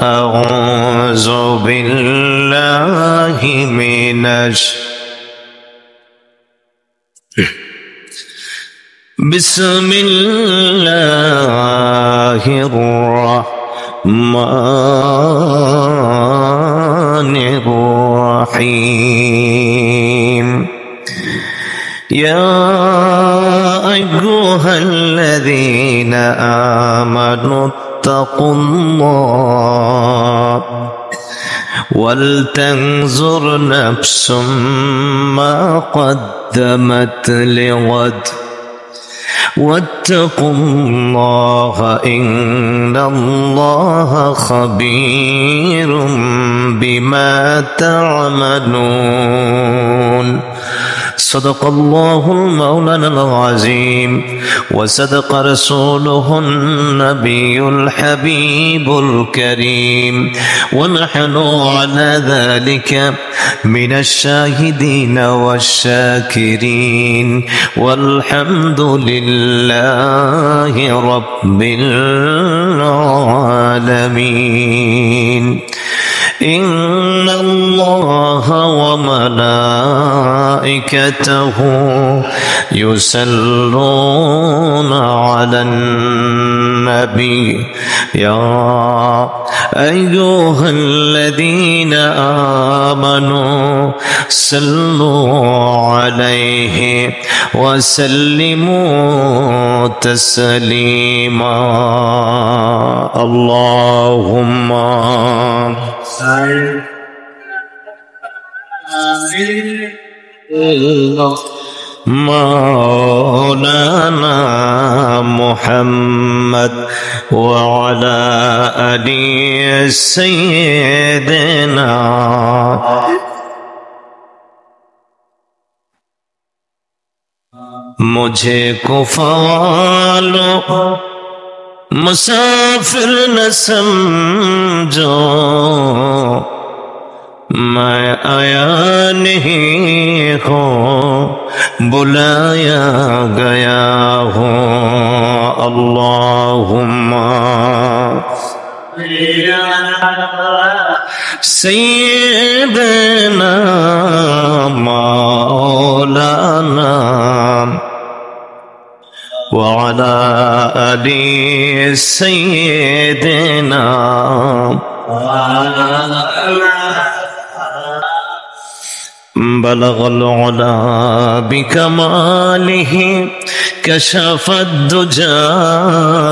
أعوذ بالله بسم الله الرحمن الرحيم يا أيها الذين آمنوا اتقوا الله ولتنظر نفس ما قدمت لغد واتقوا الله إن الله خبير بما تعملون صدق الله المولانا العظيم وصدق رسوله النبي الحبيب الكريم ونحن على ذلك من الشاهدين والشاكرين والحمد لله رب العالمين إن الله وملائكته يصلون على النبي يا أيها الذين آمنوا صلوا عليه وسلموا تسليما اللهم مولانا محمد وعلى آل سيدنا मुझे कुफालो मुसाफिर न समझो मैं आया नहीं हूँ बुलाया गया हूँ अल्लाहुम्मा सय्यदना मौलाना وعلى آل سيدنا بلغ العلا بكماله كشف الدجى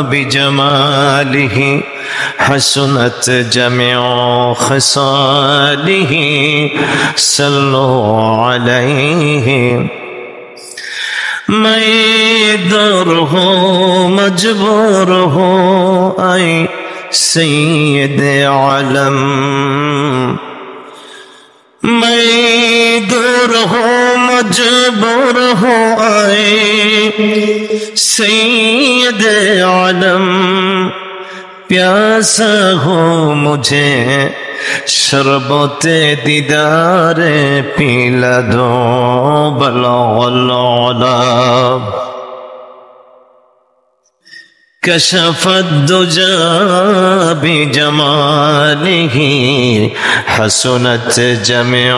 بجماله حسنت جميع خصاله صلوا عليه मैं दर हो मजबूर हो ऐ सैयद आलम मैं दर हो मजबूर हो ऐ सैयद आलम प्यासा हो मुझे शरबते दीदारे पीला दो बलगल उला कशफ الدجى بجماله حسنت جميع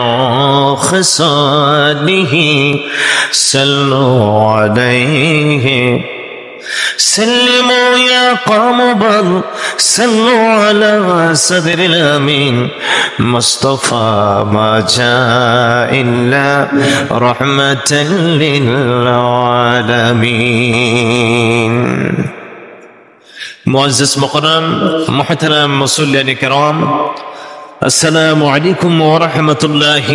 خصاله صلوا عليه سلموا يا قوم بل صلوا على صدر الأمين مصطفى ما جاء إلا رحمة للعالمين معزز مقرم محترم مصلين الكرام السلام عليكم ورحمة الله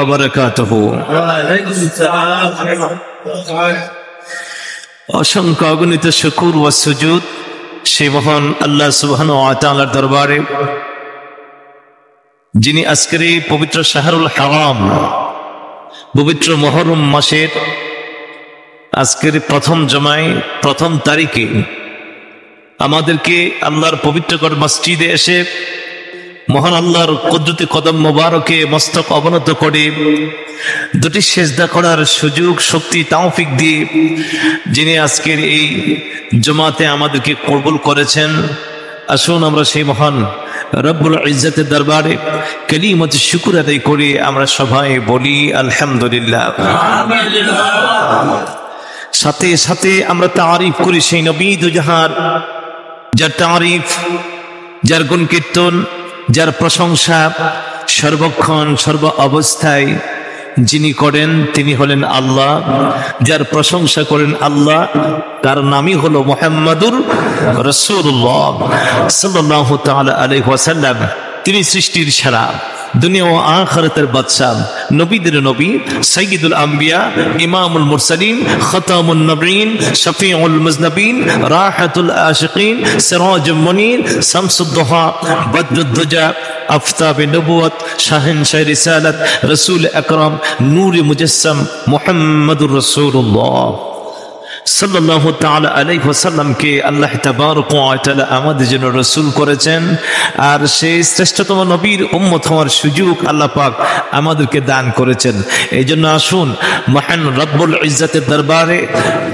وبركاته وعليكم السلام ورحمة الله অসংখ্য অগণিত শুকর ও সুজুদ সেই মহান আল্লাহ সুবহানাহু ওয়া তাআলার দরবারে যিনি আজকের এই পবিত্র শাহরুল হারাম পবিত্র মুহররম মাসের আজকের প্রথম জমায় প্রথম তারিখে আমাদেরকে আল্লাহর পবিত্রকর মসজিদে এসে মহান আল্লাহর কুদরতি কদম মোবারকে মস্তক অবনত করে দুটি সেজদা করার সুযোগ শক্তি তৌফিক দিয়ে যিনি আজকের এই জমাতে আমাদেরকে কবুল করেছেন, আসুন আমরা সেই মহান রব্বুল ইজ্জতের দরবারে কালিমাত শুকর আদায় করে আমরা সবাই বলি আলহামদুলিল্লাহ। সাথে সাথে আমরা তারিফ করি সেই নবী দুজাহার, যার তারিফ, যার গুণ কীর্তন, যার প্রশংসা সর্বক্ষণ সর্ব অবস্থায় যিনি করেন তিনি হলেন আল্লাহ। যার প্রশংসা করেন আল্লাহ, তার নামই হলো মুহাম্মাদুর রাসূলুল্লাহ সাল্লাল্লাহু তাআলা আলাইহি ওয়াসাল্লাম। তিনি সৃষ্টির সেরা, দুনিয়া ও আখিরাতের বাদশা, নবীদের নবী, সাইয়্যিদুল আম্বিয়া, ইমামুল মুরসালিন, খাতামুন নবীন, শফিউল মুজনবিন, রাহাতুল আশিকিন, সিরাজুল মুনীর, শামসুদ দুহা, বদরুদ দুজা, আফতাবে নবুয়ত, শাহেনশাহ রিসালাত, রাসূল আকরাম, নূরে মুজাসসাম মুহাম্মাদুর রাসূলুল্লাহ সাল্লাল্লাহু তাআলা আলাইহি ওয়াসাল্লামকে আল্লাহ তাবারক ওয়া তাআলা আমাদের জন্য রাসূল করেছেন। আর সেই শ্রেষ্ঠতম নবীর উম্মত হওয়ার সুযোগ আল্লাহ পাক আমাদেরকে দান করেছেন। এই জন্য আসুন মহান রব্বুল ইজ্জতের দরবারে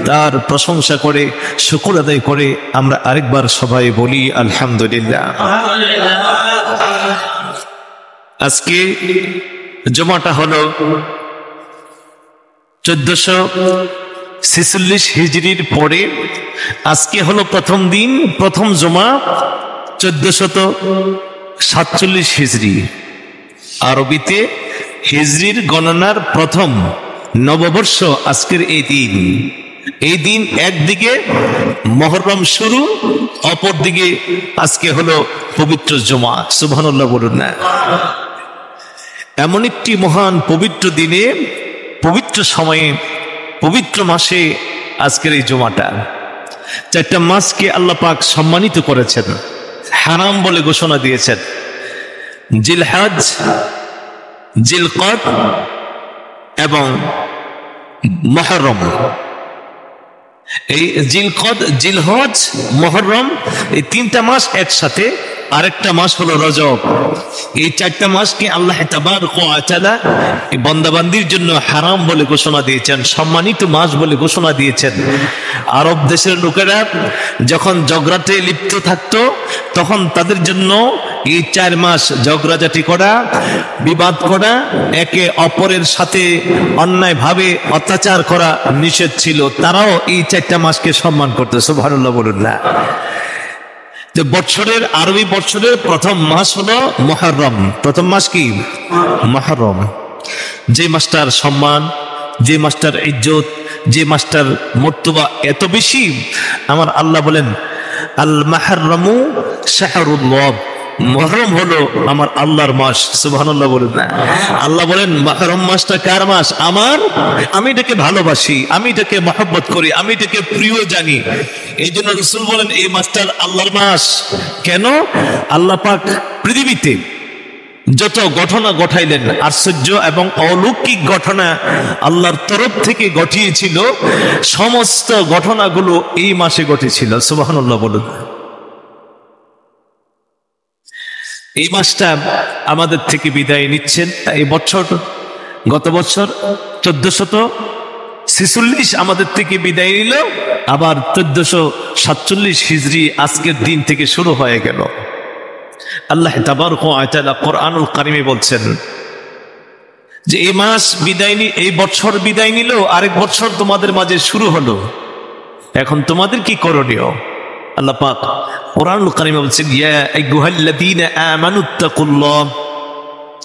তার প্রশংসা করে শুকর আদায় করে আমরা আরেকবার সবাই বলি আলহামদুলিল্লাহ। আজকে জুমাটা হলো 1446 হিজরির পরে আজকে হলো প্রথম দিন, প্রথম জুমা 1447 হিজরি। আরবিতে হিজরির গণনার প্রথম নববর্ষ আজকের এই দিন। এই দিন একদিকে মুহররম শুরু, অপর দিকে আজকে হলো পবিত্র জুমা। সুবহানাল্লাহ বলুন না। এমন একটি মহান পবিত্র দিনে, পবিত্র সময়ে, পবিত্র মাসে আজকের এই জুমাটা। 4টা মাসকে আল্লাহ পাক সম্মানিত করেছেন, হারাম বলে ঘোষণা দিয়েছেন। জিলহজ, জিলকদ এবং মুহররম। এই জিলকদ, জিলহজ, মুহররম এই 3টা মাস একসাথে, আরেকটা মাস হলো রজব। এই 4টা মাসকে আল্লাহ তাবারক ওয়া তাআলা এই বান্দাবান্দির জন্য হারাম বলে ঘোষণা দিয়েছেন, সম্মানিত মাস বলে ঘোষণা দিয়েছেন। আরব দেশের লোকেরা যখন ঝগড়াতে লিপ্ত থাকতো, তখন তাদের জন্য এই 4 মাস ঝগড়াঝাটি করা, বিবাদ করা, একে অপরের সাথে অন্যায়ভাবে অত্যাচার করা নিষেধ ছিল। তারাও এই 4টা মাসকে সম্মান করতো। সুবহানাল্লাহ বলুন না। যে বছরের, আরবি বছরের প্রথম মাস হলো মুহররম। প্রথম মাস কি? মুহররম। যে মাসটার সম্মান, যে মাসটার ইজ্জত, যে মাসটার মর্তবা এত বেশি, আমার আল্লাহ বলেন আল মুহররমু শাহরুল্লাহ, মুহররম হলো আমার আল্লাহর মাস। সুবহানাল্লাহ বলুন না। আল্লাহ বলেন মুহররম মাসটা কার মাস? আমার। আমি এটাকে ভালোবাসি, আমি এটাকে মহব্বত করি, আমি এটাকে প্রিয় জানি। এই জন্য রাসূল বলেন এই মাসটার আল্লাহর মাস। কেন? আল্লাহ পাক পৃথিবীতে যত ঘটনা ঘটাইলেন, আশ্চর্য এবং অলৌকিক ঘটনা আল্লাহর তরফ থেকে ঘটিয়েছিল, সমস্ত ঘটনাগুলো এই মাসে ঘটেছিল। সুবহানাল্লাহ বলুন। এই মাসটা আমাদের থেকে বিদায় নিচ্ছেন। এই বছর, গত বছর 1446 আমাদের থেকে বিদায় নিল, আবার 1447 হিজরি আজকের দিন থেকে শুরু হয়ে গেল। আল্লাহ তাবারক ওয়া তাআলা কোরআনুল কারিমে বলছেন যে এই মাস বিদায় নিয়ে, এই বছর বিদায় নিল, আরেক বছর তোমাদের মাঝে শুরু হলো। এখন তোমাদের কি করণীয়? আল্লাহ পাক কোরআনুল কারিমে বলছেন ইয়া আইয়ুহাল্লাযীনা আমানুত্তাকুল্লাহ,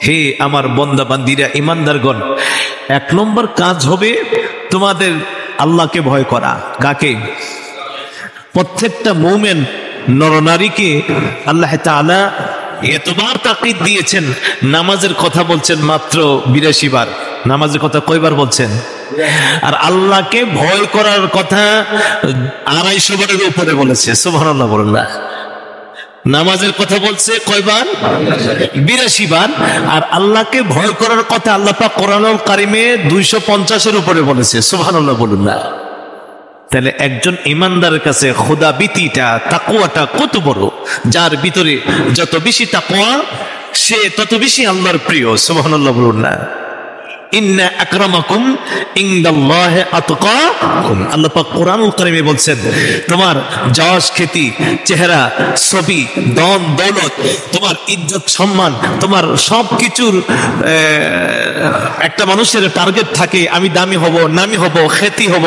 হে আমার বান্দা বান্দীরা, ঈমানদারগণ, 1 নম্বর কাজ হবে তোমাদের আল্লাহকে ভয় করা। কাকে? প্রত্যেকটা মুমিন নরনারীকে আল্লাহ তাআলা এতবার তাকিদ দিয়েছেন। নামাজের কথা বলছেন মাত্র 82 বার। নামাজের কথা কয়বার বলছেন? আর আল্লাহকে ভয় করার কথা 250 বারের উপরে বলেছে। সুবহানাল্লাহ বলুন না। নামাজের কথা বলছে কয়বার? 82 বার। আর আল্লাহকে ভয় করার কথা আল্লাহ পাক কোরআনুল কারিমে 250-এর উপরে বলেছে। সুবহানাল্লাহ বলুন না। তাহলে একজন ঈমানদারের কাছে খোদা ভীতিটা, তাকওয়াটা কত বড়। যার ভিতরে যত বেশি তাকওয়া, সে তত বেশি আল্লাহর প্রিয়। সুবহানাল্লাহ বলুন না। ইন্না আকরামাকুম ইনদাল্লাহি আতকাকুম। আল্লাহ পাক কোরআনুল কারীমে বলছেন, তোমার যশ খ্যাতি, চেহারা, ছবি, ধন দৌলত, তোমার ইজ্জত সম্মান, তোমার সবকিছুর একটা মানুষের টার্গেট থাকে, আমি দামি হব, নামি হব, খ্যাতি হব।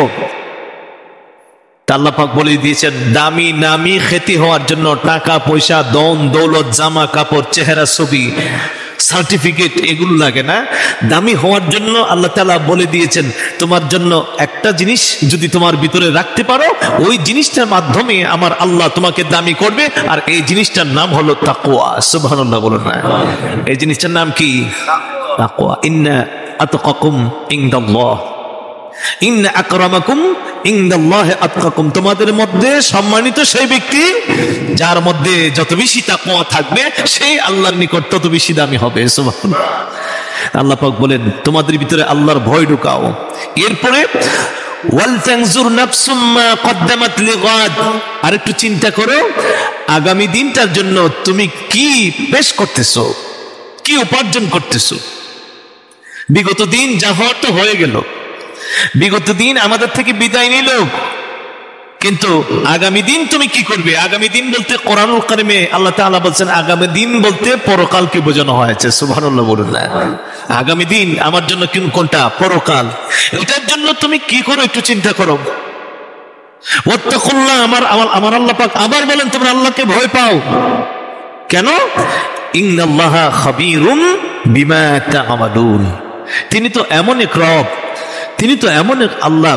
আল্লাহ পাক বলে দিয়েছেন, দামি নামি খ্যাতি হওয়ার জন্য টাকা পয়সা, ধন দৌলত, জামা কাপড়, চেহারা, ছবি, সার্টিফিকেট এগুলো লাগে না। দামি হওয়ার জন্য আল্লাহ তাআলা বলে দিয়েছেন, তোমার জন্য একটা জিনিস যদি তোমার ভিতরে রাখতে পারো, ওই জিনিসটার মাধ্যমে আমার আল্লাহ তোমাকে দামি করবে, আর এই জিনিসটার নাম হলো তাকওয়া। সুবহানাল্লাহ বলুন না। এই জিনিসটার নাম কি? তাকওয়া। ইন্না আতকাকুম ইনদাল্লাহ, ইন্না আকরামাকুম ইনদাল্লাহি আতকাকুম। তোমাদের মধ্যে সম্মানিত সেই ব্যক্তি যার মধ্যে যত বেশি তাকওয়া থাকবে, সেই আল্লাহর নিকট তত বেশি দামি হবে। সুবহানাল্লাহ। আল্লাহ পাক বলেন, তোমাদের ভিতরে আল্লাহর ভয় ঢুকাও। এরপরে ওয়াল তানজুর নাফসুম মা কদ্দামাত লিগাদ, আরেকটু চিন্তা করো আগামী দিনটার জন্য তুমি কি পেশ করতেছো, কি উপার্জন করতেছো। বিগত দিন যা হওয়ার তো হয়ে গেল, বিগত দিন আমাদের থেকে বিদায় নিল, কিন্তু আগামী দিন তুমি কি করবে? আগামী দিন বলতে কোরআনুল কারীমে আল্লাহ তাআলা বলছেন, আগামী দিন বলতে পরকালকে বোঝানো হয়েছে। সুবহানাল্লাহ বলুন না। আগামী দিন আমার জন্য কোনটা? পরকাল। এটার জন্য তুমি কি করো একটু চিন্তা করো। ওয়াত্তাকুল্লাহ, আমার আল্লাহ পাক আবার বলেন, তোমরা আল্লাহকে ভয় পাও। কেন? ইন্নাল্লাহা খাবীরুম বিমা তা'মালুন। তিনি তো এমন এক রব, তিনি তো এমন এক আল্লাহ,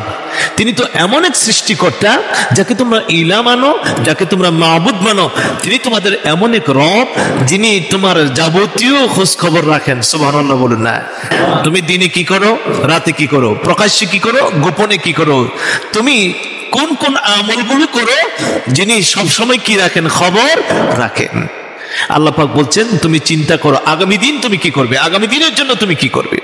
তিনি তো এমন এক সৃষ্টিকর্তা যাকে তোমরা ইলা মানো, যাকে তোমরা মাবুদ মানো। তিনি তোমাদের এমন এক রব যিনি তোমার যাবতীয় খোঁজ খবর রাখেন। সুবহানাল্লাহ বলুন না। তুমি দিনে কি করো, রাতে কি করো, প্রকাশ্যে কি করো, গোপনে কি করো, তুমি কোন কোন আমলগুলো করো, যিনি সবসময় কি রাখেন? খবর রাখেন। আল্লাহ পাক বলছেন, তুমি চিন্তা করো আগামী দিন তুমি কি করবে, আগামী দিনের জন্য তুমি কি করবে।